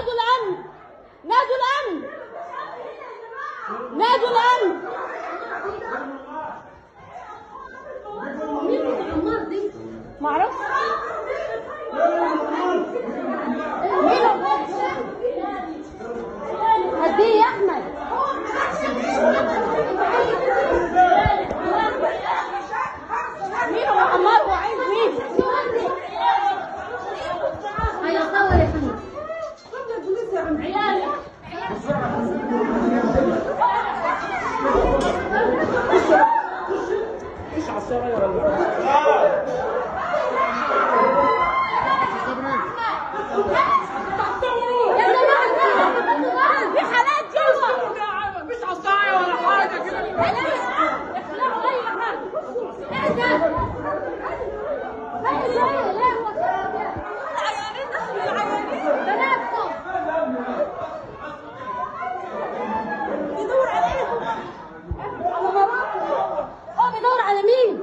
نادوا الامن، نادوا الامن، نادوا الامن. مين العمار دي؟ معرفش مين. هديه يا احمد. مين هو عمار وعايز مين؟ هيا صور يا حمد. صور البوليس يا عم عيالي. ايش عالسرايا ولا في حالات جوا مش عصاية ولا حاجة كده. اخلعوا اي حاجة. العيانين دخلوا العيانين. بناتكم يدور عليهم. على مراتهم. هو بيدور على مين؟